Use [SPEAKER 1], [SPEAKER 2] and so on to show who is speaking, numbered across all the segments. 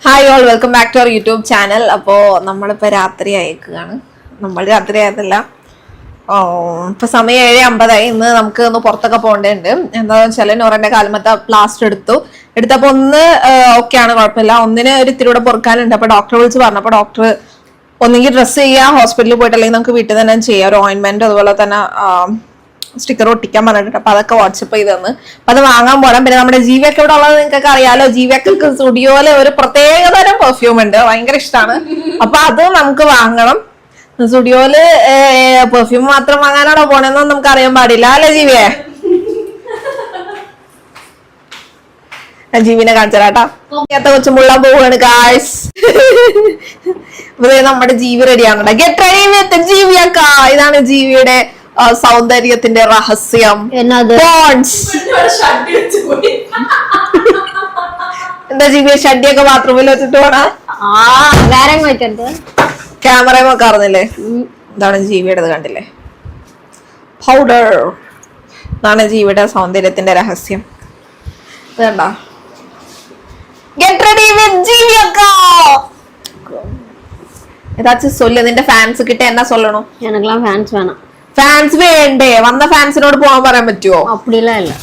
[SPEAKER 1] Hi all welcome back to our YouTube channel. അപ്പോൾ നമ്മളിപ്പോൾ രാത്രി അയക്കുകയാണ്. നമ്മൾ രാത്രി ആയതല്ല, ഇപ്പൊ സമയം 7:50. ഇന്ന് നമുക്ക് ഒന്ന് പുറത്തൊക്കെ പോകേണ്ടതുണ്ട്. എന്താണെന്ന് വെച്ചാൽ നോറന്റെ കാലമത്തെ പ്ലാസ്റ്റർ എടുത്തപ്പോൾ ഒന്ന് ഓക്കെയാണ്, കുഴപ്പമില്ല. ഒന്നിന് ഒരു ഇത്തിരി കൂടെ പൊറുക്കാനുണ്ട്. അപ്പൊ ഡോക്ടർ വിളിച്ച് പറഞ്ഞപ്പോൾ ഡോക്ടർ ഒന്നെങ്കിൽ ഡ്രസ്സ് ചെയ്യുക, ഹോസ്പിറ്റലിൽ പോയിട്ട്, അല്ലെങ്കിൽ നമുക്ക് വീട്ടിൽ തന്നെ ചെയ്യാം. ഒരു ഓയിൻമെന്റ് അതുപോലെ തന്നെ സ്റ്റിക്കർ ഒട്ടിക്കാൻ പറഞ്ഞിട്ടുണ്ട്. അപ്പൊ അതൊക്കെ വാട്സപ്പ് ചെയ്ത് തന്ന് അപ്പൊ അത് വാങ്ങാൻ പോകണം. പിന്നെ നമ്മുടെ ജീവിയൊക്കെ ഇവിടെ ഉള്ളത് നിങ്ങൾക്ക് അറിയാലോ. ജീവിയൊക്കെ സ്റ്റുഡിയോയിലെ ഒരു പ്രത്യേകതരം പെർഫ്യൂം ഉണ്ട്, ഭയങ്കര ഇഷ്ടമാണ്. അപ്പൊ അത് നമുക്ക് വാങ്ങണം. സ്റ്റുഡിയോയില് പെർഫ്യൂം മാത്രം വാങ്ങാനാണോ പോണെന്നൊന്നും നമുക്ക് അറിയാൻ പാടില്ല അല്ലെ ജീവിയെ? ജീവിനെ കാണിച്ചാട്ടാ. കൊച്ചുമുള്ള പോവാണ് ഗായ്സ്. നമ്മുടെ ജീവി റെഡിയാണ്. ഗെറ്റ് റെഡി വിത്ത് ജീവിയക്ക. ഇതാണ് ജീവിയുടെ സൗന്ദര്യത്തിന്റെ രഹസ്യം. എന്താ ജീവിയെ ഷഡിയൊക്കെ ബാത്റൂമിൽ വെച്ചിട്ട് പോണ? ക്യാമറ വെക്കാറുന്നില്ലേ? ഇതാണ് ജീവിയുടെ, കണ്ടില്ലേ? പൗഡർ. ഇതാണ് ജീവിയുടെ സൗന്ദര്യത്തിന്റെ രഹസ്യം. വേണ്ട, ഗെറ്റ് റെഡി വിത്ത് ജീവിയക്ക. ഏതാச்சும் சொல்லு. നിന്റെ ഫാൻസ് കിட்ட എന്നാ சொல்லணும்?
[SPEAKER 2] எனக்குலாம் ஃபேன்ஸ் வேணாம்.
[SPEAKER 1] ഫാൻസ് വേണ്ടേ? വന്ന ഫാൻസിനോട് പോകാൻ പറയാൻ പറ്റുമോ?
[SPEAKER 2] அப்படிலாம் இல்ல.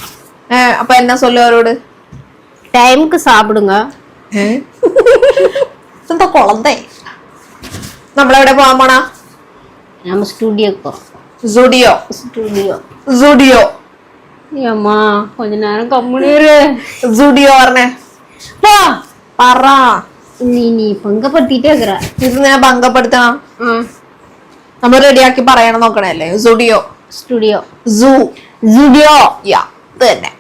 [SPEAKER 1] അപ്പൊ എന്നാ சொல்லு അവരോട്?
[SPEAKER 2] டைமுக்கு சாப்பிடுங்க.
[SPEAKER 1] എന്താ കൊളന്തേ? നമ്മളെവിടെ പോകാൻ പോണ?
[SPEAKER 2] நம்ம ஸ்டுடியோக்கு போறோம்.
[SPEAKER 1] സുഡിയോ.
[SPEAKER 2] ஏம்மா கொஞ்ச நேரம் கம்முனிரு.
[SPEAKER 1] സുഡിയോ പറഞ്ഞേ. പറ.
[SPEAKER 2] നീ പങ്കപ്പെടുത്തിട്ടേ இருக்கற.
[SPEAKER 1] ഇത് ഞാൻ പങ്കപ്പെടുത്തണം. നമ്മൾ റെഡിയാക്കി പറയണം നോക്കണല്ലേ. സ്റ്റുഡിയോ. യാ, ഇത് തന്നെ.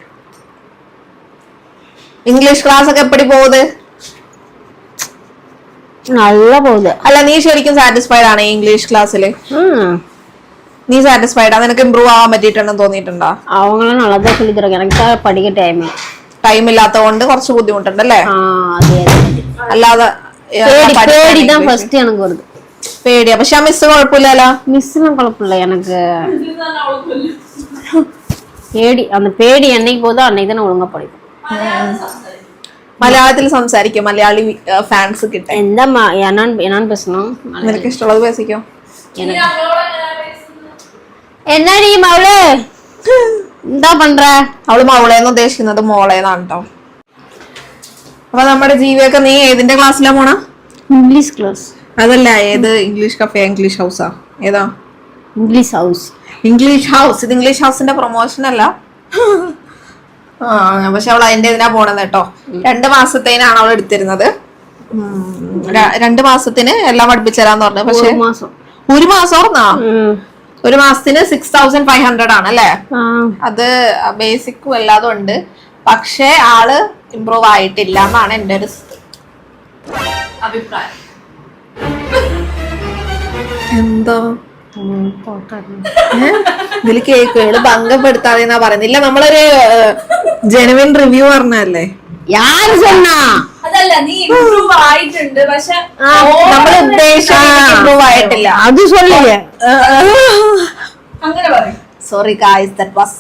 [SPEAKER 1] ഇംഗ്ലീഷ് ക്ലാസ് ഒക്കെ എപ്പടി പോകുന്നത്?
[SPEAKER 2] നല്ല പോകുന്നത്.
[SPEAKER 1] അല്ല, നീ ശരിക്കും സാറ്റിസ്ഫൈഡ് ആണ് ഇംഗ്ലീഷ് ക്ലാസ്സില്? നീ സാറ്റിസ്ഫൈഡ് ആണ്? നിനക്ക് ഇമ്പ്രൂവ് ആവാൻ പറ്റിയിട്ടുണ്ടെന്ന് തോന്നിയിട്ടുണ്ടോ?
[SPEAKER 2] അവങ്ങളെ നല്ലതാ சொல்லி തരാം. എനിക്ക് പഠിക്കാൻ
[SPEAKER 1] ടൈം ഇല്ലാത്തതുകൊണ്ട് കുറച്ച് ബുദ്ധിമുട്ടുണ്ടല്ലേ? അല്ലാതെ പേടിയാ. പക്ഷെ ആ മിസ് കുഴപ്പമില്ലല്ലോ.
[SPEAKER 2] മിസ്സിനും കുഴപ്പമില്ല. எனக்கு പേടി, அந்த പേടി என்னைக்கு போதோ அன்னைக்கு தான் ஒழுங்கா படிப்பேன்.
[SPEAKER 1] മലയാളത്തിൽ സംസാരിക്കും. മലയാളി ഫാൻസ് കിട്ടും.
[SPEAKER 2] എന്താ ഞാൻ பேசணும்?
[SPEAKER 1] നിനക്ക് ഇഷ്ടമുള്ളത് പേസിക്കോ.
[SPEAKER 2] എന്നാടി മൗള് എന്താ പண்ற?
[SPEAKER 1] അവള് മൗളേന്ന് ഉദ്ദേശിക്കുന്നത് മോളേന്നാണ് കേട്ടോ. അപ്പൊ നമ്മുടെ ജീവിയൊക്കെ നീ ഏതിന്റെ ക്ലാസ്സിലാ പോണ?
[SPEAKER 2] English class.
[SPEAKER 1] അതല്ല, ഏത് ഇംഗ്ലീഷ് കഫേ? ഇംഗ്ലീഷ് ഹൗസാ? ഏതാ?
[SPEAKER 2] English house.
[SPEAKER 1] ഇത് ഇംഗ്ലീഷ് ഹൗസിന്റെ പ്രൊമോഷൻ അല്ല. പക്ഷെ അവൾ അതിന്റെ ഇതിനാ പോണെന്ന് കേട്ടോ. 2 മാസത്തേനാണ് അവൾ എടുത്തിരുന്നത്. 2 മാസത്തിന് എല്ലാം പഠിപ്പിച്ചരാന്ന് പറഞ്ഞു. പക്ഷെ ഒരു മാസം ഓർന്നാ? ഒരു മാസത്തിന് 6500 ആണ് അല്ലേ? അത് ബേസിക്കും എല്ലാതും ഉണ്ട്. പക്ഷെ ആള് ഇംപ്രൂവ് ആയിട്ടില്ല എന്നാണ് എന്റെ ഒരു അഭിപ്രായം. എന്തോ ഇതില് കേക്കുകള് ഭംഗപ്പെടുത്താതെന്നാ പറയുന്നില്ല. നമ്മളൊരു ജെനുവിൻ റിവ്യൂ പറഞ്ഞല്ലേ.
[SPEAKER 2] യാര് சொன்னா?
[SPEAKER 3] അതല്ല, നീ ഇംപ്രൂവ് ആയിട്ടുണ്ട്, പക്ഷെ
[SPEAKER 1] നമ്മൾ ഉദ്ദേശിച്ച ഇംപ്രൂവ് ആയിട്ടില്ല.
[SPEAKER 2] അത് சொல்லியே.
[SPEAKER 3] അങ്ങനെ പറയും.
[SPEAKER 1] Sorry guys, that was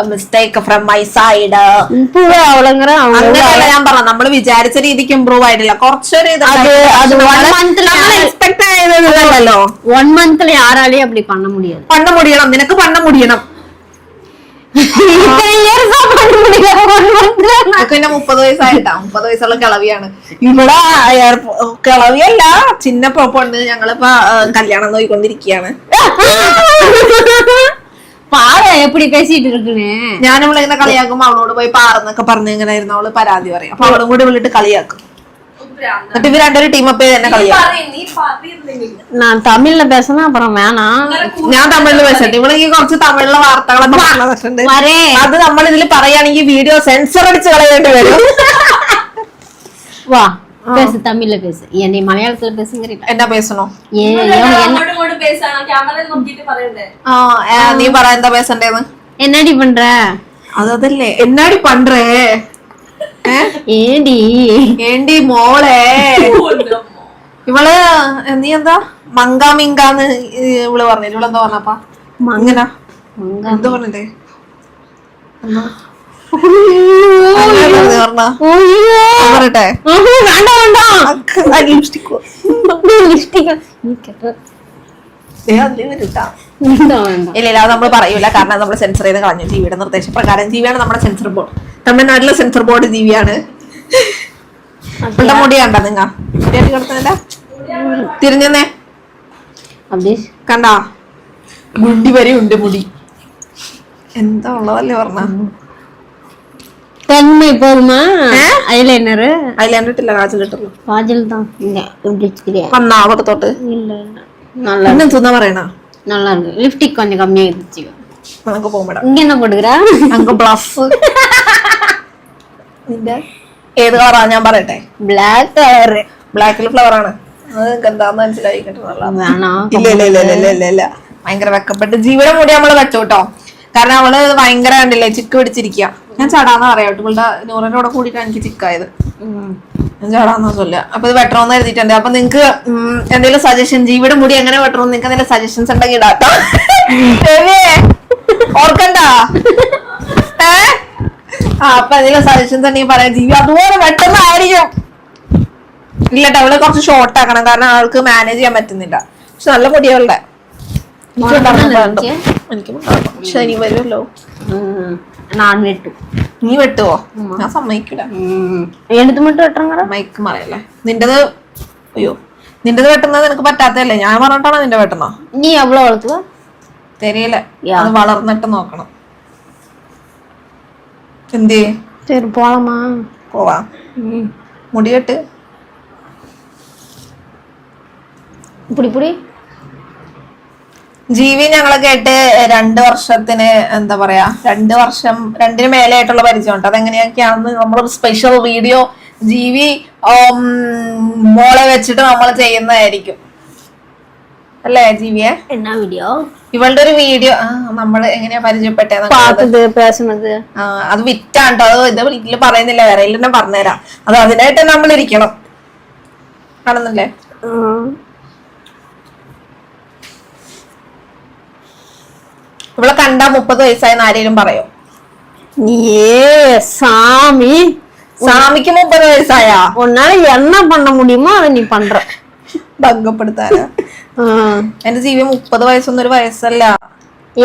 [SPEAKER 1] a mistake from my side.
[SPEAKER 2] Improve ആവളങ്ങറ
[SPEAKER 1] അങ്ങനെയല്ല ഞാൻ പറഞ്ഞ. നമ്മൾ വിചാരിച്ച രീതിക്ക് ഇംപ്രൂവ് ആയിട്ടില്ല. കുറച്ചൊരു എക്സ്പെക്ട് ചെയ്തല്ലോ.
[SPEAKER 2] 1 monthல யாராலயும் அப்படி பண்ண முடியாது.
[SPEAKER 1] பண்ண முடியണം. നിനക്ക് பண்ண முடியണം. പിന്നെ 30 വയസ്സായിട്ടാ. 30 വയസ്സുള്ള കിളവിയാണ് ഇവിടെ. കിളവിയല്ല, ചിന്ന പൊണ്ണ്. ഞങ്ങളിപ്പോ കല്യാണം നോക്കിക്കൊണ്ടിരിക്കുകയാണ്.
[SPEAKER 2] പാറ എപ്പടി പേസിട്ട് ഇരിക്കണേ.
[SPEAKER 1] ഞാൻ ഇവളിങ്ങനെ കളിയാക്കുമ്പോ അവളോട് പോയി പാറന്നൊക്കെ പറഞ്ഞ് ഇങ്ങനെ ഇരുന്ന് അവള് പരാതി പറയും. അപ്പൊ അവളും കൂടി വിളിട്ട് കളിയാക്കും. എന്നിട്ട് ഇവർ രണ്ടൊരു ടീം അപ്പ് ചെയ്ത് തന്നെ കളിയാക്കും.
[SPEAKER 2] ഞാൻ തമിഴില് പേസണം. അപ്പുറം വേണം.
[SPEAKER 1] ഞാൻ തമിഴില് പേസട്ടെ. ഇവളെങ്കിൽ കുറച്ച് തമിഴിലെ വാർത്തകളൊക്കെ പറഞ്ഞിട്ടുണ്ട്. അത് നമ്മൾ ഇതിൽ പറയുകയാണെങ്കിൽ വീഡിയോ സെൻസർ അടിച്ച് കളയേണ്ടി വരും.
[SPEAKER 2] വാ பேசு, தமிழ்ல பேசு. என்னை மலையாளத்துல பேசுங்கறிட்ட.
[SPEAKER 1] என்ன பேசணும்?
[SPEAKER 3] അങ്ങോട്ട് പേസാണ്. ക്യാമറയിൽ നോക്കിട്ട് പറയണ്ടേ?
[SPEAKER 1] നീ പറ എന്താ പേസണ്ടേന്ന്.
[SPEAKER 2] என்னடி பண்ற?
[SPEAKER 1] അതല്ലേ എന്നാടി പണ്ടേ. ഏണ്ടി മോളെ. ഇവള് നീ എന്താ മങ്കാമിങ്കാന്ന് ഇവള് പറഞ്ഞില്ല. ഇവളെന്താ പറഞ്ഞപ്പാ? മങ്ങനാ എന്താ പറഞ്ഞേ? പറയട്ടെ ലിപ്സ്റ്റിക്കോ ഇല്ല അത് നമ്മൾ പറയൂല, കാരണം നമ്മൾ സെൻസർ ചെയ്ത് കളഞ്ഞു. ജീവിയുടെ നിർദ്ദേശപ്രകാരം. ജീവിയാണ് നമ്മുടെ സെൻസർ ബോർഡ്. തമിഴ്നാട്ടിലെ സെൻസർ ബോർഡ് ജീവിയാണ്. മുടി കണ്ട നിങ്ങ കിടക്കുന്നില്ല, തിരിഞ്ഞേ കണ്ടാ മുടി വരെ ഉണ്ട് മുടി. എന്താ ഉള്ളതല്ലേ പറഞ്ഞ
[SPEAKER 2] ஐலைனர்
[SPEAKER 1] ഇട്ടില്ല, കാജൽ ഇട്ടുള്ളൂ.
[SPEAKER 2] காஜல் தான் இங்க இப்படி வச்சுக்கிறியா?
[SPEAKER 1] വന്നാ അവിടത്തോട്ട്
[SPEAKER 2] இல்ல இல்ல நல்லா
[SPEAKER 1] என்ன சொன்னா പറയണ
[SPEAKER 2] நல்லா இருக்கு. லிப்ஸ்டிக் கொஞ்சம் கம்மியா இருந்துச்சு.
[SPEAKER 1] നമുക്ക് പോകണ്ട.
[SPEAKER 2] இங்க என்ன போட்டுக்கிறா?
[SPEAKER 1] അങ്ക ബ്ലഫ് നിന്റെ ഏത് കളറാ ഞാൻ പറയട്ടെ?
[SPEAKER 2] black color.
[SPEAKER 1] ബ്ലാക്കിൽ ഫ്ലവർ ആണ്. അത് നിനക്ക് എന്താന്ന് മനസ്സിലായി കിട്ടുന്നുള്ള.
[SPEAKER 2] வேணாம்.
[SPEAKER 1] ഇല്ല ഇല്ല ഇല്ല ഇല്ല ഇല്ല ഇല്ല ഭയങ്കര വെക്കപ്പെട്ട് ജീവിയുടെ മുടി നമ്മള് വെച്ചു കേട്ടോ. കാരണം അവള് ഭയങ്കര കണ്ടില്ലേ ചിക്ക് പിടിച്ചിരിക്കുക. ഞാൻ ചടാന്ന് പറയാം കേട്ടോ. ഇവളുടെ നൂറിന്റെ കൂടെ കൂടിയിട്ട് എനിക്ക് ചിക്കായത്. ഞാൻ ചടാന്നാ ചൊല്ല. അപ്പൊ ഇത് വെട്ടണമെന്ന് എഴുതിയിട്ടുണ്ട്. അപ്പൊ നിങ്ങക്ക് എന്തെങ്കിലും സജഷൻ, ജീവിയുടെ മുടി എങ്ങനെ വെട്ടണം നിങ്ങൾക്ക് എന്തെങ്കിലും സജഷൻസ് ഉണ്ടെങ്കിൽ ഇടാട്ടോ. ഓർക്കണ്ട. അപ്പൊ എന്തെങ്കിലും സജഷൻസ് ഉണ്ടെങ്കിൽ പറയാം. ജീവി അതുപോലെ വെട്ടുന്നതായിരിക്കും. ഇല്ലട്ടോ അവള് കുറച്ച് ഷോർട്ട് ആക്കണം, കാരണം ആൾക്ക് മാനേജ് ചെയ്യാൻ പറ്റുന്നില്ല. പക്ഷെ നല്ല മുടികളുടെ എനിക്കും പക്ഷെ ഇനി വരുമല്ലോ. നീ വെട്ടുവോ? ഞാൻ സമ്മതിക്കൂല.
[SPEAKER 2] എടുത്ത് மட்டும் വെട്ടണം.
[SPEAKER 1] മൈക്ക് മറയല്ലേ നിന്റത്. അയ്യോ നിന്റത് വെട്ടുന്നത് നിനക്ക് പറ്റാത്തല്ലേ? ഞാൻ പറഞ്ഞിട്ടാണോ നിന്റെ വെട്ടുന്നോ?
[SPEAKER 2] നീ എവ്വളോ വളർത്തുക
[SPEAKER 1] തെരിയല്ല. അത് വളർന്നിട്ട് നോക്കണം. എന്തേ
[SPEAKER 2] ശരി പോളമാ?
[SPEAKER 1] പോവാ. മുടി കെട്ട്.
[SPEAKER 2] പുടി
[SPEAKER 1] ജീവി ഞങ്ങളെ കേട്ട് 2 വർഷത്തിന് എന്താ പറയാ 2 വർഷം 2-ന് മേലെയായിട്ടുള്ള പരിചയം ഉണ്ട്. അതെങ്ങനെയൊക്കെയാണെന്ന് നമ്മളൊരു സ്പെഷ്യൽ വീഡിയോ ജീവി മോളെ വെച്ചിട്ട് നമ്മൾ ചെയ്യുന്നതായിരിക്കും അല്ലേ ജീവിയെ?
[SPEAKER 2] എന്നാ വീഡിയോ?
[SPEAKER 1] ഇവളുടെ ഒരു വീഡിയോ നമ്മള് എങ്ങനെയാ പരിചയപ്പെട്ടത് അത് വിറ്റാണ്ടോ. അത് ഇത് വീട്ടില് പറയുന്നില്ല, വേറെ തന്നെ പറഞ്ഞുതരാം. അത് അതിനായിട്ട് നമ്മൾ ഇരിക്കണം. കാണുന്നില്ലേ? ഇവളെ കണ്ടാ 30 വയസ്സായെന്ന് ആരെങ്കിലും പറയോ?
[SPEAKER 2] சாமி
[SPEAKER 1] സാമിക്ക് 30 വയസ്സായാ?
[SPEAKER 2] உன்னால என்ன பண்ண முடியுமோ அதை நீ பண்ற.
[SPEAKER 1] ഭംഗപ്പെടുത്താനാ? എന്റെ ജീവി 30 വയസ്സൊന്നും ഒരു വയസ്സല്ല.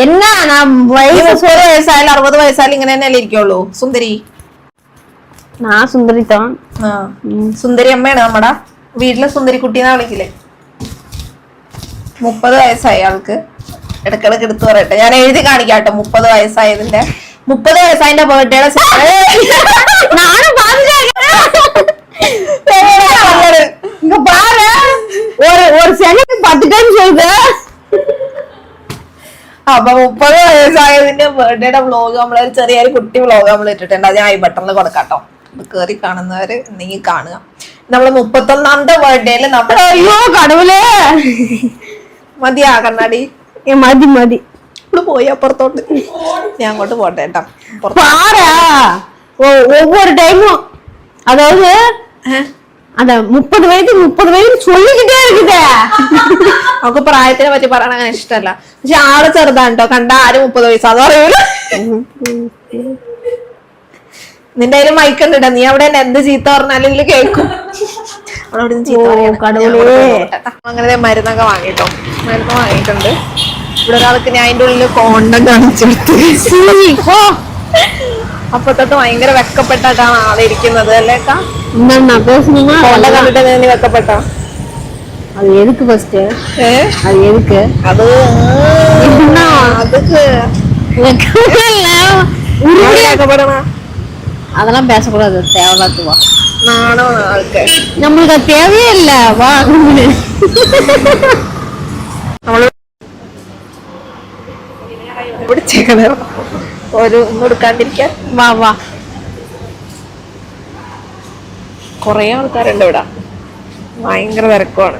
[SPEAKER 2] എന്നാ
[SPEAKER 1] 30 വയസ്സായാലും 60 വയസ്സായാലും ഇങ്ങനെ തന്നെയല്ലേ ഇരിക്കുള്ളൂ. സുന്ദരി
[SPEAKER 2] ഞാൻ സുന്ദരിത്താ.
[SPEAKER 1] സുന്ദരി അമ്മയാണ് നമ്മുടെ വീട്ടിലെ സുന്ദരി കുട്ടീന്നാ വിളിക്കില്ലേ. 30 വയസ്സായി ആൾക്ക്. ഇടക്കിടക്ക് എടുത്തു പറയട്ടെ, ഞാൻ എഴുതി കാണിക്കാട്ടോ 30 വയസ്സായതിന്റെ. 30 വയസ്സായതിന്റെ ബർത്ത്ഡേയുടെ അപ്പൊ 30 വയസ്സായതിന്റെ ബർത്ത്ഡേയുടെ വ്ളോഗ് നമ്മളൊരു ചെറിയൊരു കുട്ടി വ്ളോഗ് നമ്മൾ ഇട്ടിട്ടുണ്ട്. അത് ഞാൻ ഐ ബട്ടണിൽ കൊടുക്കാട്ടോ. കേറി കാണുന്നവര് എന്തെങ്കിലും കാണുക. നമ്മള് 31ാമത്തെ ബർത്ത്ഡേയില് നമ്മൾ
[SPEAKER 2] കടവുലേ
[SPEAKER 1] മതിയാ കണ്ണാടി
[SPEAKER 2] മതി
[SPEAKER 1] ഇവിടെ പോയി അപ്പുറത്തോട്ട്. ഞാൻ അങ്ങോട്ട് പോട്ടെ കേട്ടോ.
[SPEAKER 2] ஒவ்வொரு டைமும் அதாவது அந்த 30 வயது சொல்லிக்கிட்டே இருக்குதே.
[SPEAKER 1] നമുക്ക് പ്രായത്തിനെ പറ്റി പറയാൻ അങ്ങനെ ഇഷ്ടമല്ല. പക്ഷെ ആള് ചെറുതാണ് കേട്ടോ. കണ്ട ആരും 30 വയസ്സാന്ന് പറയൂല. നിന്റെ കയ്യിൽ മൈക്കുണ്ട്. നീ അവിടെ എന്ത് ചീത്ത പറഞ്ഞാലും ഇതില് കേൾക്കും. അങ്ങനെ മരുന്നൊക്കെ വാങ്ങിട്ടോ. മരുന്ന് വാങ്ങിയിട്ടുണ്ട്. ഇവിടെ ഒരാൾക്ക് ഞാൻ അതിന്റെ ഉള്ളില് കോണ്ടം കാണിച്ചെടുത്ത്. അപ്പൊ തൊട്ട് ഭയങ്കര വെക്കപ്പെട്ടാണ് ആളെ ഇരിക്കുന്നത് അല്ലേക്കാ? കോണ്ടം കണ്ടിട്ട് നീ വെക്കപ്പെട്ടോ?
[SPEAKER 2] அது எதுக்கு ஃபர்ஸ்ட்? அது எதுக்கு?
[SPEAKER 1] அது அதுக்கு வெக்கப்படணும்.
[SPEAKER 2] அதெல்லாம் பேசக்கூடாது. தேவையில்லாதுவா
[SPEAKER 1] நானும் ஆளுக்கு
[SPEAKER 2] நம்மளுக்கு அது தேவையே இல்ல. வா
[SPEAKER 1] ഒരു ഒന്നും എടുക്കാണ്ടിരിക്കാൻ.
[SPEAKER 2] വാ
[SPEAKER 1] കൊറേ ആൾക്കാരുണ്ട് ഇവിടെ. ഭയങ്കര തിരക്കുമാണ്.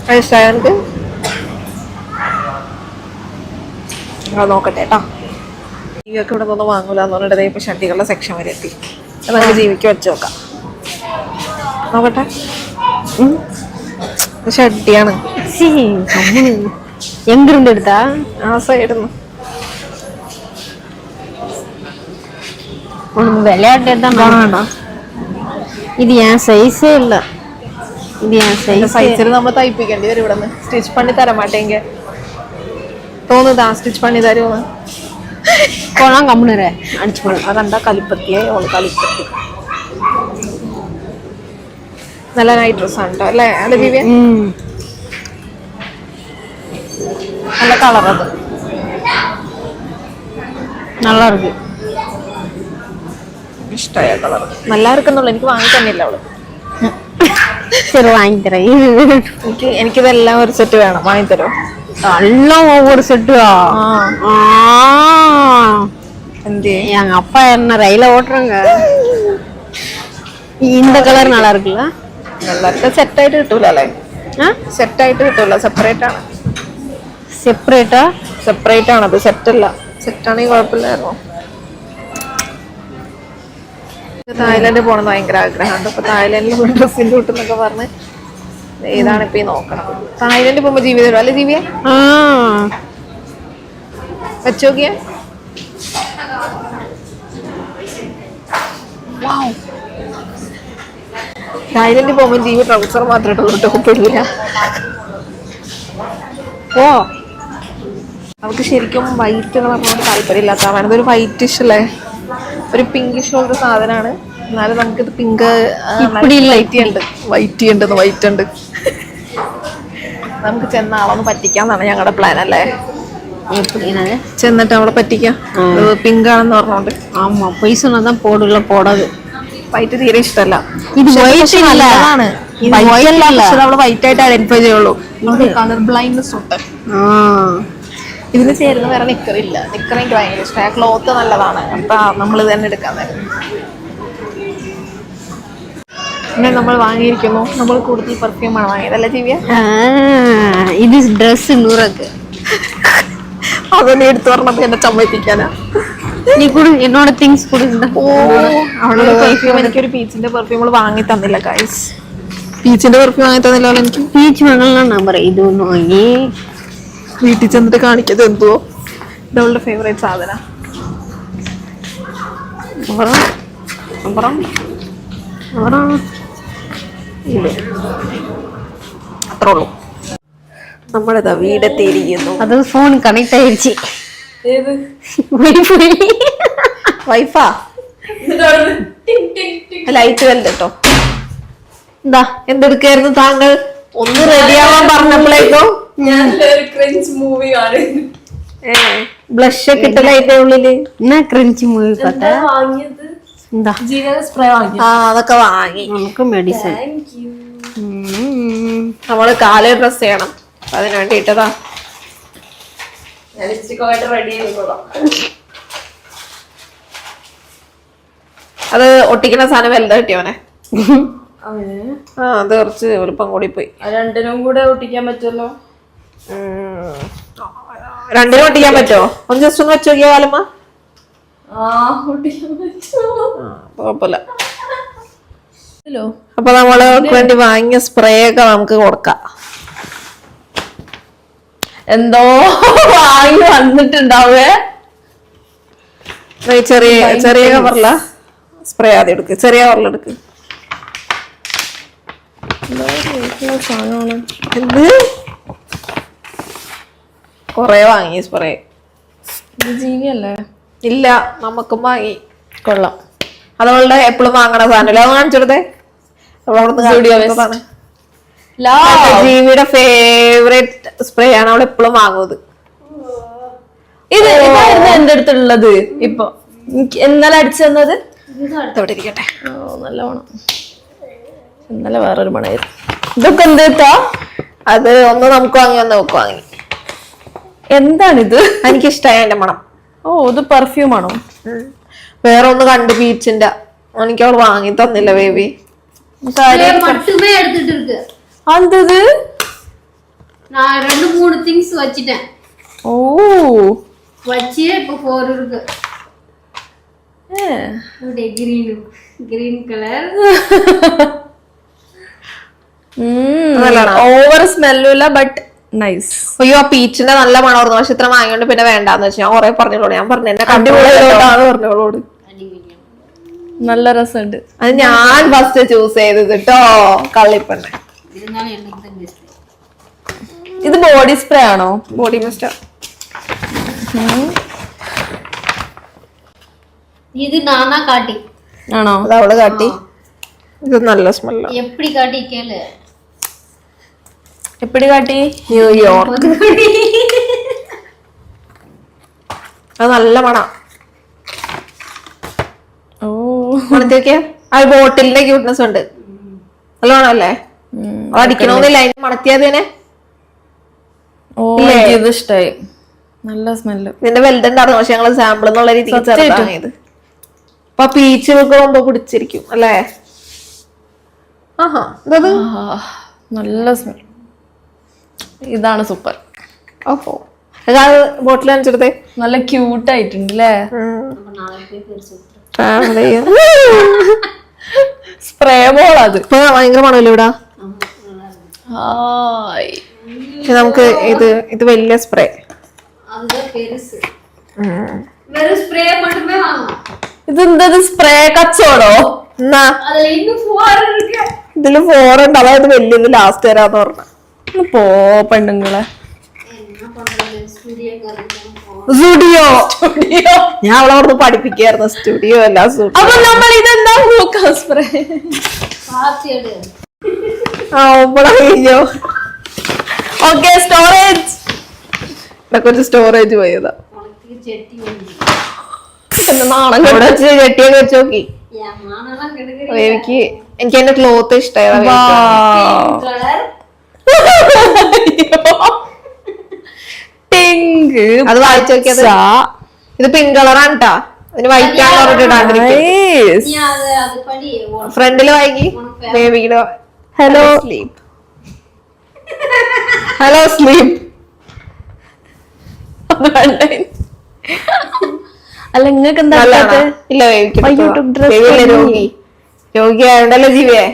[SPEAKER 1] മനസ്സിലായക്ക് നോക്കട്ടെ കേട്ടോ. ജീവിയൊക്കെ ഇവിടെ നിന്ന് വാങ്ങൂലെന്ന് പറഞ്ഞിട്ട് ഇപ്പൊ ഷട്ടികളുടെ സെക്ഷൻ വരെ എത്തി. നമുക്ക് ജീവിക്ക് വെച്ച് നോക്കാം. നോക്കട്ടെ. ഷട്ടിയാണ്.
[SPEAKER 2] எங்கிருந்து எடுத்தா?
[SPEAKER 1] ആ സൈഡിന്ന്
[SPEAKER 2] உனக்கு விளையாட்டு
[SPEAKER 1] വേണ്ട
[SPEAKER 2] இது என் சைஸே இல்ல இது என் சைஸ்
[SPEAKER 1] സൈസിൽ നമ്മൾ തയ്പ്പിക്കേണ്ടി വരും ഇവിടെ നിന്ന് സ്റ്റിച്ച് പണി തരാൻ മാട്ടേങ്ക തോന്നുതാ സ്റ്റിച്ച് പണി തരുമോ
[SPEAKER 2] போலாம் கம்முனுற அடிச்சு போடு
[SPEAKER 1] അതെന്താ കലിപ്പത്തിയെ ഓള് കലിപ്പത്തി നല്ല നൈറ്റ് ഡ്രസ് ആണ് കേട്ടോ അല്ലേ അല്ലേ ദിവ്യ നല്ല കളർ അത്
[SPEAKER 2] நல்லா இருக்கு
[SPEAKER 1] ഇഷ്ടമായ കളർ നല്ല ഇരിക്കുന്നുള്ളു എനിക്ക് വാങ്ങി തന്നില്ല അവള്
[SPEAKER 2] சரி வாங்கி தரேன்
[SPEAKER 1] എനിക്കിതെല്ലാം ഒരു സെറ്റ് വേണം വാങ്ങി തരോ
[SPEAKER 2] எல்லாம் ஒவ்வொரு செட்டுவா
[SPEAKER 1] എന്തേ
[SPEAKER 2] எங்க அப்பா என்ன ரயில ஓட்டுறாங்க இந்த கலர் நல்லா இருக்குல்ல
[SPEAKER 1] എല്ലാവർക്കും സെറ്റായിട്ട് കിട്ടൂല അല്ലേ സെറ്റായിട്ട് കിട്ടൂല സെപ്പറേറ്റ് ആണ്
[SPEAKER 2] செப்பரேட்டா
[SPEAKER 1] സെപ്പറേറ്റ് ആണത് സെറ്റ് അല്ല സെറ്റാണെങ്കിൽ കുഴപ്പമില്ലായിരുന്നു തായ്ലൻഡ് പോകണമെന്ന് ഭയങ്കര ആഗ്രഹമുണ്ട് അപ്പൊ തായ്ലൻഡിൽ പോയി ഡ്രസ്സിന്റെ കിട്ടുന്നൊക്കെ പറഞ്ഞ് ഏതാണ് ഇപ്പൊ ഈ നോക്കണം തായ്ലൻഡിൽ പോകുമ്പോ ജീവി തരും അല്ലെ ജീവിയെ വെച്ചോക്കിയ തായ്ലൻഡിൽ പോകുമ്പോ ജീവി ട്രൗസർ മാത്രമേ ഇട്ടുള്ളൂ ടോപ്പിടില്ല ഓ അവർക്ക് ശരിക്കും വൈറ്റ് കളറിനോട് താല്പര്യമില്ലാത്ത വേണത് ഒരു വൈറ്റിഷ് അല്ലേ ഒരു പിങ്കിഷ് പോലത്തെ സാധനമാണ് എന്നാലും നമുക്കിത് പിങ്ക് വൈറ്റ് ഉണ്ട് നമുക്ക് ചെന്ന ആളൊന്ന് പറ്റിക്കാന്നാണ് ഞങ്ങളുടെ പ്ലാൻ അല്ലേ ചെന്നിട്ട് അവളെ പറ്റിക്കാം പിങ്ക് ആണെന്ന് പറഞ്ഞോണ്ട്
[SPEAKER 2] ஆமா பொய் சொன்னாதான் போடுல போடாது
[SPEAKER 1] വൈറ്റ് തീരെ ഇഷ്ടമല്ല
[SPEAKER 2] ഇത് white അല്ല. ഇത് white അല്ല.
[SPEAKER 1] അവള് വൈറ്റ് ആയിട്ട് ഐഡന്റിഫൈ ചെയ്യുള്ളൂ കളർ ബ്ലൈൻഡ്നെസ് ഉണ്ട് ഇതിന് ചേരുന്ന വേറെ നിക്കറില്ല നിക്കർ എനിക്ക് ഭയങ്കര ഇഷ്ടമാണ് ക്ലോത്ത് നല്ലതാണ് അപ്പൊ നമ്മൾ ഇത് തന്നെ എടുക്കാൻ തരും പിന്നെ നമ്മൾ വാങ്ങിയിരിക്കുന്നു നമ്മൾ കൂടുതൽ പെർഫ്യൂമാണ് വാങ്ങിയത് അല്ലേ ദിവ്യ
[SPEAKER 2] ഇത് ഡ്രസ് 100
[SPEAKER 1] അതൊന്നും എടുത്തു പറഞ്ഞപ്പോ എന്നെ ചമ്മതിപ്പിക്കാനാ
[SPEAKER 2] നീ കൂടെ എന്നോട് തിങ്സ് കൊടുക്കണ്ട
[SPEAKER 1] അവളുടെ പെർഫ്യൂം എനിക്കൊരു പീച്ചിന്റെ പെർഫ്യൂം വാങ്ങി തന്നില്ല ഗൈസ് പീച്ചിന്റെ പെർഫ്യൂം വാങ്ങി തന്നില്ല എനിക്ക്
[SPEAKER 2] പീച്ച് വേണമെന്നാണ് ഞാൻ പറയാം ഇതൊന്നും വാങ്ങി
[SPEAKER 1] വീട്ടിൽ ചെന്നിട്ട് കാണിക്കത് എന്തുവോ ഇതവളുടെ ഫേവറേറ്റ് സാധന അത്രേ ഉള്ളൂ നമ്മളിതാ വീടെത്തിയിരിക്കുന്നു
[SPEAKER 2] അത് ഫോൺ കണക്ട് ആയിരിച്ചു
[SPEAKER 1] വൈഫാ ലൈറ്റ് വലുത് കേട്ടോ എന്താ എന്തെടുക്കായിരുന്നു താങ്കൾ ഒന്ന് റെഡിയാവാൻ പറഞ്ഞപ്പോഴേക്കോ
[SPEAKER 3] ഞാനൊരു ക്രിഞ്ച് മൂവി കാണുന്നു
[SPEAKER 1] ബ്ലഷ് ഒക്കെ ഇട്ട ലൈറ്റിന്റെ ഉള്ളില്
[SPEAKER 2] എന്നാ ക്രിഞ്ച് മൂവി
[SPEAKER 3] എന്താ വാങ്ങിയത്
[SPEAKER 2] എന്താ
[SPEAKER 3] ജീരക സ്പ്രേ വാങ്ങി
[SPEAKER 1] ആ അതൊക്കെ വാങ്ങി
[SPEAKER 2] നമുക്ക് മെഡിസിൻ
[SPEAKER 3] താങ്ക് യു
[SPEAKER 1] നമ്മള് കാല് ഡ്രസ് ചെയ്യണം അതിന് വേണ്ടി ഇട്ടതാ
[SPEAKER 3] ഞാൻ ലിപ്സ്റ്റിക്കൊക്കെ റെഡി ചെയ്യുന്നതാ
[SPEAKER 1] അത് ഒട്ടിക്കുന്ന സാധനം വലുതാ കിട്ടിയവനെ
[SPEAKER 3] അങ്ങനെ
[SPEAKER 1] ആ അത് കുറച്ച് വലുപ്പം കൂടി പോയി
[SPEAKER 3] രണ്ടിനും കൂടെ ഒട്ടിക്കാൻ പറ്റുമല്ലോ
[SPEAKER 1] രണ്ടിനും ഒട്ടിക്കാൻ പറ്റുമോ ഒന്ന് ജസ്റ്റ് ഒന്ന് വെച്ച് നോക്കിയാ കാലമ്മ
[SPEAKER 3] ഒട്ടിക്കാൻ പറ്റുമോ
[SPEAKER 1] കുഴപ്പമില്ല അപ്പൊ നമ്മള് വേണ്ടി വാങ്ങിയ സ്പ്രേ ഒക്കെ നമുക്ക് കൊടുക്കാം
[SPEAKER 3] എന്തോ വാങ്ങി വന്നിട്ടുണ്ടാവേ
[SPEAKER 1] ചെറിയ ചെറിയ കവറില സ്പ്രേ ആദ്യം എടുക്ക് ചെറിയ കവറിലെടുക്ക് സാധനമാണ് എന്ത് കൊറേ വാങ്ങി സ്പ്രേ
[SPEAKER 3] ജീനിയല്ലേ
[SPEAKER 1] ഇല്ല നമുക്കും വാങ്ങി
[SPEAKER 3] കൊള്ളാം
[SPEAKER 1] അതവളുടെ എപ്പോഴും വാങ്ങണ സാധനമല്ല അത് കാണിച്ചെടുത്തേ ജീവിയുടെ ഫേവറേറ്റ് സ്പ്രേ ആണ് അവൾ എപ്പോഴും വാങ്ങുന്നത്
[SPEAKER 3] ഇത് ഇതായിരുന്നു എന്റെ അടുത്തുള്ളത് ഇപ്പൊ ഇന്നലെ അടിച്ചു തന്നത്
[SPEAKER 1] ഇവിടെ ഇരിക്കട്ടെ
[SPEAKER 3] നല്ല മണം ഇന്നലെ വേറൊരു മണമായിരുന്നു ഇതൊക്കെ എന്താ
[SPEAKER 1] അത് ഒന്ന് നമുക്ക് വാങ്ങി ഒന്ന് നമുക്ക് വാങ്ങി
[SPEAKER 3] എന്താണിത്
[SPEAKER 1] എനിക്കിഷ്ടമായ എന്റെ മണം
[SPEAKER 3] ഓ ഇത് പെർഫ്യൂം ആണോ
[SPEAKER 1] വേറെ ഒന്ന് കണ്ട് ബീച്ചിന്റെ എനിക്ക് അവൾ വാങ്ങി തന്നില്ല ബേബി
[SPEAKER 2] மட்டுமே எடுத்துட்டு இருக்கு
[SPEAKER 3] അന്തത്
[SPEAKER 2] நான் 2-3 திங்ஸ் வச்சிட்டேன்
[SPEAKER 3] ഓ
[SPEAKER 2] வச்சு இப்போ 4 இருக்கு அப்படியே green color
[SPEAKER 3] ഓവർ സ്മെല്ലുമില്ല ബട്ട് നൈസ്
[SPEAKER 1] അയ്യോ ആ പീച്ചിന്റെ നല്ല മണമായിരുന്നു പക്ഷെ ഇത്ര വാങ്ങിയോണ്ട് പിന്നെ വേണ്ടാന്ന് വെച്ചാൽ ഞാൻ കുറെ പറഞ്ഞോളൂ ഞാൻ പറഞ്ഞു എന്നെ കണ്ടുപോയോടാണ് പറഞ്ഞോളോട്
[SPEAKER 3] നല്ല രസമുണ്ട്.
[SPEAKER 1] അത് ഞാൻ ഫസ്റ്റ് ചൂസ് ചെയ്തത് കേട്ടോ, കള്ളിപ്പെണ്ണ.
[SPEAKER 3] ഇത് ബോഡി സ്പ്രേ ആണോ?
[SPEAKER 1] Body mister.
[SPEAKER 2] ഇത് നാനാ കാട്ടി
[SPEAKER 3] ആണോ?
[SPEAKER 1] അത് അവള് കാട്ടി. ഇത് നല്ല സ്മെല്ല.
[SPEAKER 2] എപ്പടി കാട്ടിക്കല്
[SPEAKER 3] എപ്പടി കാട്ടി?
[SPEAKER 1] ന്യൂയോർക്ക്. അത് നല്ല മണം.
[SPEAKER 3] ഓ
[SPEAKER 1] മണത്തി നോക്കിയാ ആ ബോട്ടിലിന്റെ ക്യൂട്ട്നെസ് ഉണ്ട്. നല്ല മണല്ലേ? അത് അടിക്കണമെന്നില്ല, അതിന് മണത്തിയാതിനെ.
[SPEAKER 3] ഓ ഇത് ഇഷ്ടായി. നല്ല സ്മെല്ല്.
[SPEAKER 1] ഇതിന്റെ വലുതുണ്ടായിരുന്നു, പക്ഷെ ഞങ്ങള് സാമ്പിൾ എന്നുള്ള രീതിക്ക് ചെറുതാണിത്. അപ്പൊ പീച്ച് വെക്കുമ്പോ പിടിച്ചിരിക്കും അല്ലേ? ആഹാ ഇതത്
[SPEAKER 3] നല്ല സ്മെൽ. ഇതാണ് സൂപ്പർ.
[SPEAKER 1] ഓഹോ ബോട്ടിൽ കാണിച്ചെടുത്തേ.
[SPEAKER 3] നല്ല ക്യൂട്ട് ആയിട്ടുണ്ട് അല്ലേ? സ്പ്രേ ബോൾ അത്
[SPEAKER 1] ഇപ്പൊ ഭയങ്കര മണമല്ലോ ഇവിടെ. പക്ഷെ നമുക്ക് ഇത് വലിയ സ്പ്രേ.
[SPEAKER 3] ഇതെന്താ സ്പ്രേ കച്ചോടോ?
[SPEAKER 1] എന്നാ ഇതില് 4 ഉണ്ട്, അതായത് വലിയത് ലാസ്റ്റ് തരാന്ന് പറഞ്ഞു.
[SPEAKER 3] പോ പെണ്ണുങ്ങളെ.
[SPEAKER 1] സ്റ്റുഡിയോ ഞാൻ അവളെ പറഞ്ഞു പഠിപ്പിക്കായിരുന്നു. സ്റ്റുഡിയോ അല്ല സ്റ്റുഡിയോ.
[SPEAKER 3] അപ്പൊ നമ്മൾ ഇതെന്താ സ്പ്രേ?
[SPEAKER 1] കഴിഞ്ഞോ?
[SPEAKER 3] Okay storage.
[SPEAKER 1] കുറച്ച് സ്റ്റോറേജ് പോയതാ.
[SPEAKER 3] നാണം
[SPEAKER 1] അവിടെ വെച്ച് ചെട്ടിയൊക്കെ വെച്ച് നോക്കി. എനിക്ക് എന്റെ ക്ലോത്ത് ഇഷ്ടമായി. അത് വായിച്ചു നോക്കിയത്. ഇത് പിങ്ക് കളറാണ് ട്ടാ. ഇതിന് വൈറ്റ് ആണ് പറഞ്ഞിട്ട് ഫ്രണ്ടില് വായിക്കി. ബേബിയുടെ ഹലോ സ്ലീപ്. Hello sleep.
[SPEAKER 3] അല്ല നിങ്ങൾക്ക് എന്താ
[SPEAKER 1] ഇല്ല രോഗി രോഗി ആയണ്ടല്ലോ ജീവിയെ.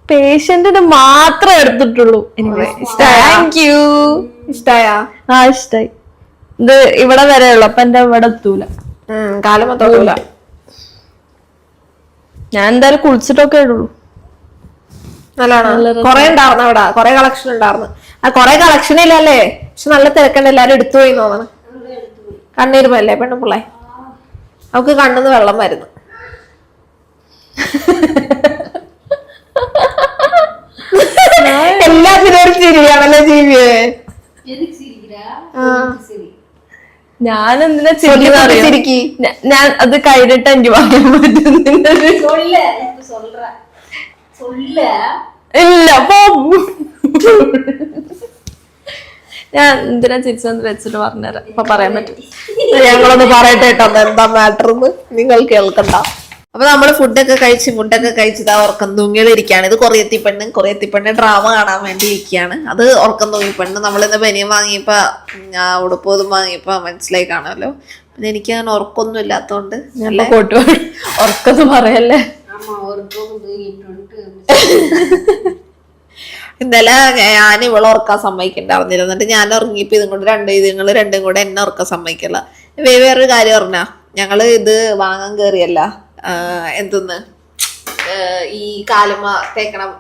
[SPEAKER 3] പേഷ്യന്റിന് മാത്രമേ എടുത്തിട്ടുള്ളൂ. Thank you.
[SPEAKER 1] ഇഷ്ടായാ?
[SPEAKER 3] ആ ഇഷ്ടായി. ഇത് ഇവിടെ വരെ ഉള്ളു, അപ്പൊ എന്റെ ഇവിടെ എത്തൂല.
[SPEAKER 1] കാലം മൊത്തം
[SPEAKER 3] ഞാൻ എന്തായാലും കുളിച്ചിട്ടൊക്കെ ഇടുള്ളൂ.
[SPEAKER 1] നല്ലതാണ്. കൊറേ ഉണ്ടായിരുന്നു അവിടെ, കൊറേ കളക്ഷൻ ഉണ്ടായിരുന്നു. ആ കൊറേ കളക്ഷൻ ഇല്ലല്ലേ, പക്ഷെ നല്ല തിരക്കുണ്ട്. എല്ലാരും എടുത്തു പോയി തോന്നണം. കണ്ണീരുമല്ലേ പെണ്ണുപിള്ളേ, അവക്ക് കണ്ണെന്ന് വെള്ളം വരുന്നു. എല്ലാത്തിനും ഒരു ചിരിയാണല്ലോ ജീവിയെ.
[SPEAKER 3] ഞാൻ എന്തിനാ ചിരിക്കി? ഞാൻ അത് കഴിഞ്ഞിട്ട് എനിക്ക് പറയാൻ പറ്റുന്നില്ല. ഇല്ല ഞാൻ എന്തിനാ ചിരിച്ചെന്ന് വെച്ചിട്ട് പറഞ്ഞുതരാം. അപ്പൊ പറയാൻ പറ്റും.
[SPEAKER 1] ഞങ്ങളൊന്ന് പറയട്ടെ കേട്ടോ എന്താ മാറ്റർ എന്ന് നിങ്ങൾ കേൾക്കണ്ട. അപ്പൊ നമ്മള് ഫുഡൊക്കെ കഴിച്ചിട്ട് ഉറക്കം തൂങ്ങിയിരിക്കുകയാണ്. ഇത് കൊറിയത്തിപ്പെണ്ണ് ഡ്രാമ കാണാൻ വേണ്ടി ഇരിക്കുകയാണ്. അത് ഉറക്കം തൂങ്ങിപ്പെണ്ണ്. നമ്മളിന്ന് ബനിയം വാങ്ങിയപ്പോ ഉടുപ്പോതും വാങ്ങിയപ്പോ മനസ്സിലായി കാണുമല്ലോ. പിന്നെ എനിക്ക് അങ്ങനെ ഉറക്കൊന്നും ഇല്ലാത്തോണ്ട്
[SPEAKER 3] ഉറക്കൊന്നും പറയല്ലേ.
[SPEAKER 1] ഇന്നലെ ഞാൻ ഇവളെ ഉറക്കാൻ സമ്മതിക്കണ്ടായിരുന്നില്ല. എന്നിട്ട് ഞാൻ ഉറങ്ങിയപ്പോ ഇതുങ്ങൾ രണ്ടും കൂടെ എന്നെ ഉറക്കാൻ സമ്മതിക്കല്ല. വേറൊരു കാര്യം പറഞ്ഞാ, ഞങ്ങള് ഇത് വാങ്ങാൻ കേറിയല്ല, എന്തെന്ന് ഈ കാലുമ തേക്കണം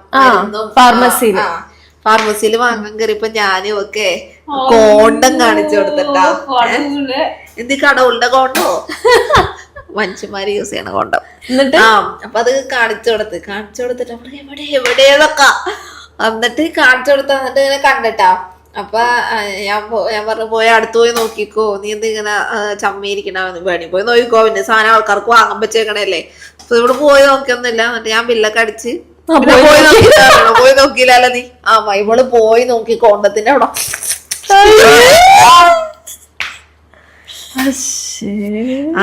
[SPEAKER 1] ഫാർമസിയിൽ വാങ്ങാൻ കയറിയപ്പോ ഞാനും ഒക്കെ കോണ്ടം കാണിച്ചു കൊടുത്തിട്ടാ. എന്ത് കടവുളുടെ കോണ്ടോ? മനുഷ്യന്മാര് യൂസ് ചെയ്യണ കോണ്ടം. അപ്പൊ അത് കാണിച്ചു കൊടുത്തിട്ട് എവിടെയൊക്കെ എന്നിട്ട് കാണിച്ചു കൊടുത്ത. എന്നിട്ട് ഇങ്ങനെ കണ്ടിട്ടാ. അപ്പൊ ഞാൻ പറഞ്ഞു പോയി അടുത്ത് പോയി നോക്കിക്കോ, നീ എന്ത് ഇങ്ങനെ ചമ്മിയിരിക്കണമെന്ന്. വേണി പോയി നോക്കിക്കോ, പിന്നെ സാധനം ആൾക്കാർക്ക് വാങ്ങാൻ വെച്ചേക്കണല്ലേ. അപ്പൊ ഇവിടെ പോയി നോക്കിയൊന്നുമില്ല. എന്നിട്ട് ഞാൻ ബില്ലൊക്കെ അടിച്ച് പോയി നോക്കിയില്ലല്ലോ നീ. ഇവള് പോയി നോക്കി കോണ്ടത്തിന്റെ അവിടെ.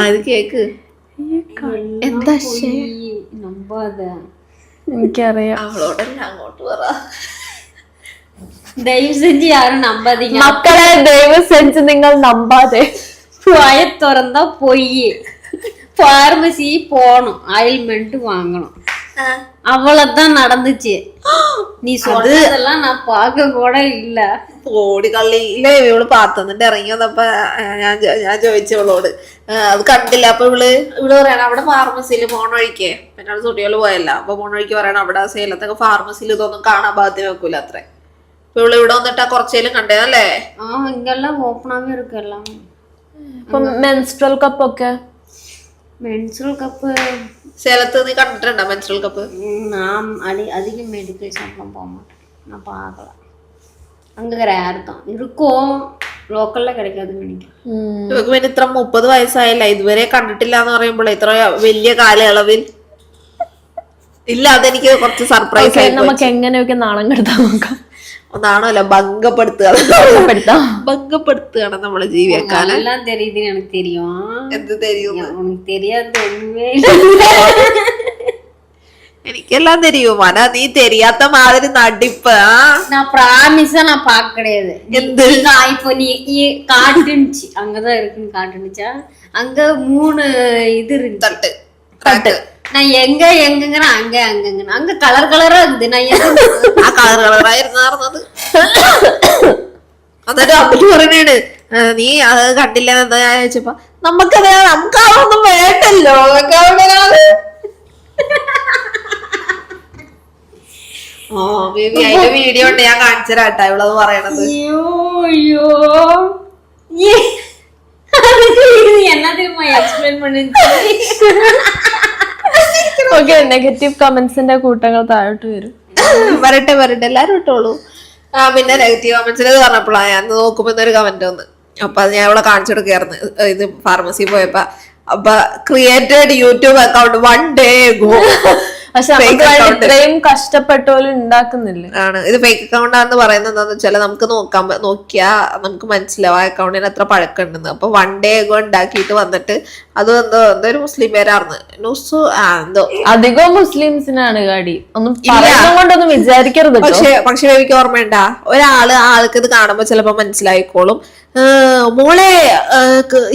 [SPEAKER 1] ഇത് കേക്ക് എന്താ
[SPEAKER 3] എനിക്കറിയാം.
[SPEAKER 1] അവളോടല്ല അങ്ങോട്ട് പറ.
[SPEAKER 2] ദയവ് സെഞ്ച് യാരും നമ്പാതീങ്ക
[SPEAKER 3] മക്കളെ. ദയവ് സെഞ്ച് നിങ്ങൾ നമ്പാതെ.
[SPEAKER 2] വായ തുറന്നാ പൊയ്യ്. ഫാർമസി போகணும், ஆயில்மெண்ட் வாங்கணும். அவ்வளவுதான் நடந்துச்சு. நீ சொல்றதெல்லாம் நான் பார்க்க கூட இல்ல.
[SPEAKER 1] ഓടി കള്ളിയില്ലേ ഇവള് പാത്തുന്നിട്ട് ഇറങ്ങി വന്നപ്പോ ഞാൻ ചോദിച്ചവളോട് അത് കണ്ടില്ല. അപ്പൊ ഇവള് പറയണം അവിടെ ഫാർമസിയിൽ പോണ വഴിക്ക് പിന്നെ അവിടെ സ്റ്റുഡിയോയില് പോയല്ല. അപ്പൊ പോണ വഴിക്ക് പറയണം അവിടെ സേലത്തൊക്കെ ഫാർമസിയിൽ ഇതൊന്നും കാണാൻ പാകത്തിന് വെക്കൂല അത്രേ. ഇപ്പൊ ഇവള് ഇവിടെ വന്നിട്ട് ആ കുറച്ചേലും കണ്ടേന്നല്ലേ.
[SPEAKER 2] இங்கெல்லாம் ஓப்பனாவே இருக்கு எல்லாம்.
[SPEAKER 3] മെൻസ്ട്രൽ കപ്പ് ഒക്കെ
[SPEAKER 2] மென்சுரல் கப்பு
[SPEAKER 1] സേലത്ത് നീ കണ്ടിട്ടുണ്ടോ മെൻസ്ട്രൽ കപ്പ്?
[SPEAKER 2] நான் அதிகம் மெடிக்கல் ஷாப்லாம் போக மாட்டேன், நான் பார்க்கல. அங்கே ரேர் தான் இருக்கும், ലോക്കലിലെ கிடைക്കാதுன்னு நினைக்கிறேன்.
[SPEAKER 1] ഇവക്ക് പിന്നെ ഇത്ര 30 വയസ്സായല്ല ഇതുവരെ കണ്ടിട്ടില്ല എന്ന് പറയുമ്പോൾ ഇത്ര വലിയ കാലയളവിൽ ഇല്ല. അതെനിക്ക് കുറച്ച് സർപ്രൈസ് ആയി.
[SPEAKER 3] നമുക്ക് എങ്ങനെയൊക്കെ നാണം കെടുത്താൻ നോക്കാം.
[SPEAKER 1] ഒന്നാണോ ഭംഗപ്പെടുത്തുകയാണ് നമ്മളെ ജീവിതക്കാലം.
[SPEAKER 2] எல்லாம் தெரியுதுன்னு எனக்கு தெரியும்.
[SPEAKER 1] എന്ത് தெரியும்?
[SPEAKER 2] உனக்கு தெரியாது ஒண்ணுமே.
[SPEAKER 1] എനിക്കെല്ലാം தெரியும். മന നീ தெரியாத மாதிரி നടിപ്പ്.
[SPEAKER 2] நான் ப்ராமிஸா நான் பார்க்க கிடையாது.
[SPEAKER 1] എന്ത്
[SPEAKER 2] இப்போ நீ காட்டுனுச்சு அங்கதான் இருக்குன்னு காட்டுனுச்சா? அங்க 3 இது இருக்கு
[SPEAKER 1] തട്ട് തട്ട്.
[SPEAKER 2] நான் எங்கங்கிறேன் அங்கங்க அங்க கலர் கலரா இருக்குது. நான்
[SPEAKER 1] ആ കളറായിരുന്നു നടന്നത്. എന്നിട്ട് അമ്മക്ക് പറയണേണ് നീ അത് കണ്ടില്ല എന്താ ഞാൻ ചോദിച്ചപ്പോ നമുക്കതൊന്നും വേണ്ടല്ലോ. ഓ ബേബി അതിന്റെ വീഡിയോ ഉണ്ട്, ഞാൻ കാണിച്ചരാട്ടാ ഇവളത് പറയണത്.
[SPEAKER 2] ஐயோ என்ன தெரியுமா எக்ஸ்பிளைன் பண்ணுச்சு.
[SPEAKER 3] ഓക്കെ, നെഗറ്റീവ് കമന്റ്സിന്റെ കൂട്ടങ്ങൾ താഴോട്ട് വരും.
[SPEAKER 1] വരട്ടെ എല്ലാരും ഇട്ടോളൂ. പിന്നെ നെഗറ്റീവ് കമന്റ്സിൽ പറഞ്ഞപ്പോഴാ ഞാൻ നോക്കുമ്പോ ഒരു കമന്റ് വന്ന്. അപ്പൊ അത് ഞാൻ ഇവിടെ കാണിച്ചെടുക്കായിരുന്നു ഇത് ഫാർമസി പോയപ്പോ. അപ്പൊ created YouTube account 1 day ago.
[SPEAKER 3] പക്ഷെ ഇത്രയും കഷ്ടപ്പെട്ടോലും ഉണ്ടാക്കുന്നില്ല.
[SPEAKER 1] ആണ് ഇത് ഫേക്ക് അക്കൗണ്ട് ആണെന്ന് പറയുന്നത് എന്താന്ന് വെച്ചാൽ നമുക്ക് നോക്കിയാ നമുക്ക് മനസ്സിലാവും ആ അക്കൗണ്ടിന് എത്ര പഴക്കമുണ്ടെന്ന്. അപ്പൊ 1 day ago ഉണ്ടാക്കിയിട്ട് വന്നിട്ട് അത് എന്തോ ഒരു മുസ്ലിം പേരായിരുന്നു ന്യൂസ് എന്തോ.
[SPEAKER 3] അധികവും മുസ്ലിംസിനാണ് ഗാഡി. ഒന്നും കൊണ്ടൊന്നും വിചാരിക്കരുത്.
[SPEAKER 1] പക്ഷെ എനിക്ക് ഓർമ്മയുണ്ടാ ആൾക്ക് ഇത് കാണുമ്പോ ചിലപ്പോ മനസ്സിലായിക്കോളും. മോളെ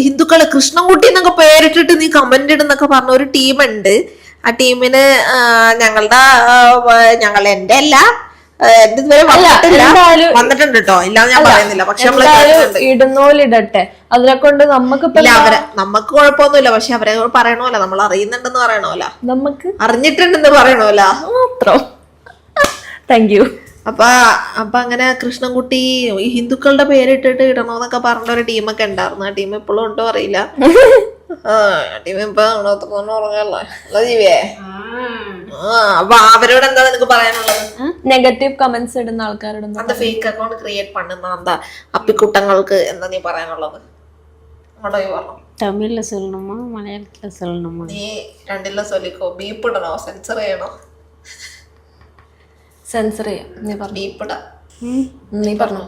[SPEAKER 1] ഹിന്ദുക്കള് കൃഷ്ണൻകുട്ടി എന്നൊക്കെ പേരിട്ടിട്ട് നീ കമന്റ് ഇടുന്നൊക്കെ പറഞ്ഞ ഒരു ടീമുണ്ട്. ആ ടീമിന് എന്റെ അല്ല എന്റെ ഇതുവരെ വന്നിട്ടുണ്ട് കേട്ടോ. ഇല്ലാന്ന് ഞാൻ പറയുന്നില്ല. പക്ഷെ
[SPEAKER 3] ഇടുന്നോലിടട്ടെ, അതിനെ കൊണ്ട് നമുക്ക്
[SPEAKER 1] നമുക്ക് കുഴപ്പമൊന്നുമില്ല. പക്ഷെ അവരെ പറയണമല്ല, നമ്മൾ അറിയുന്നുണ്ടെന്ന് പറയണമല്ല,
[SPEAKER 3] നമുക്ക്
[SPEAKER 1] അറിഞ്ഞിട്ടുണ്ടെന്ന് പറയണമല്ല
[SPEAKER 3] മാത്രം. Thank you.
[SPEAKER 1] അപ്പൊ അങ്ങനെ കൃഷ്ണൻകുട്ടി ഈ ഹിന്ദുക്കളുടെ പേരിട്ടിട്ട് ഇടണോന്നൊക്കെ പറഞ്ഞ ഒരു ടീമൊക്കെ ഉണ്ടായിരുന്നു. ആ ടീം ഇപ്പോഴും ഉണ്ടോ അറിയില്ല. ടീം ഇപ്പൊ ഉറങ്ങല്ല ജീവിയേ. അപ്പൊ അവരോട് എന്താ നിനക്ക് പറയാനുള്ളത്?
[SPEAKER 3] നെഗറ്റീവ് കമന്റ്സ് ഇടുന്ന ആൾക്കാരോട്
[SPEAKER 1] அந்த ഫേക്ക് അക്കൗണ്ട് ക്രിയേറ്റ് പണ്ണുന്ന എന്താ അപ്പിക്കുട്ടങ്ങൾക്ക് എന്താ നീ പറയാനുള്ളത്?
[SPEAKER 2] തമിഴിൽ சொல்லணுமா മലയാളത്തിൽ சொல்லணுமா?
[SPEAKER 1] നീ രണ്ടിലും ചൊല്ലിക്കോ. ബീപ്പ് ഇടണോ? സെൻസർ ചെയ്യണോ?
[SPEAKER 3] സെൻസർ ചെയ്യാം. നീ പറഞ്ഞു.
[SPEAKER 1] ബീപ്പ് ഇടാ.
[SPEAKER 3] നീ പറഞ്ഞു.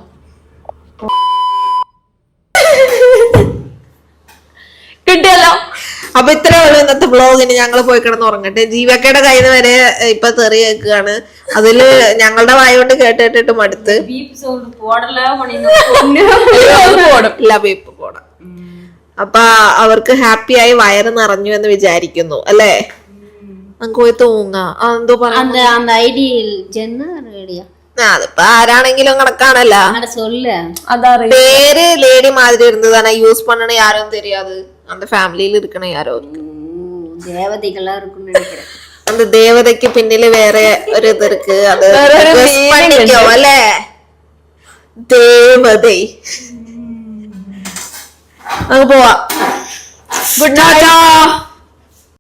[SPEAKER 3] കിട്ടിയല്ലോ.
[SPEAKER 1] അപ്പൊ ഇത്രേ ഉള്ളൂ ഇന്നത്തെ വ്ളോഗിന്. ഞങ്ങൾ പോയി കിടന്ന് ഉറങ്ങട്ടെ. ജീവക്കയുടെ കയ്യിൽ നിന്ന് വരെ ഇപ്പൊ തെറി കേൾക്കുകയാണ്. അതില് ഞങ്ങളുടെ വായ കൊണ്ട് കേട്ടിട്ട് മടുത്ത്. ഇല്ല ബീപ്പ് പോടാം. അപ്പൊ അവർക്ക് ഹാപ്പിയായി വയറ് നിറഞ്ഞു എന്ന് വിചാരിക്കുന്നു അല്ലേ? നമുക്ക് പോയി തൂങ്ങ. എന്തോ പറയാ അതിപ്പോ ആരാണെങ്കിലും കണക്കാണല്ലോ. പേര് ലേഡി മാതിരി ഇരുന്നതാണ്. യൂസ് പണ്ണണ யாரும் தெரியாது. அந்த ഫാമിലിയിൽ ഇരിക്കണ யாரോ அந்த ദേവതയ്ക്ക് പിന്നില് വേറെ ഒരു ഇത് ഇருக்கு. അത് അല്ലേ ദേവതൈ. നമുക്ക് പോവാ. Good night.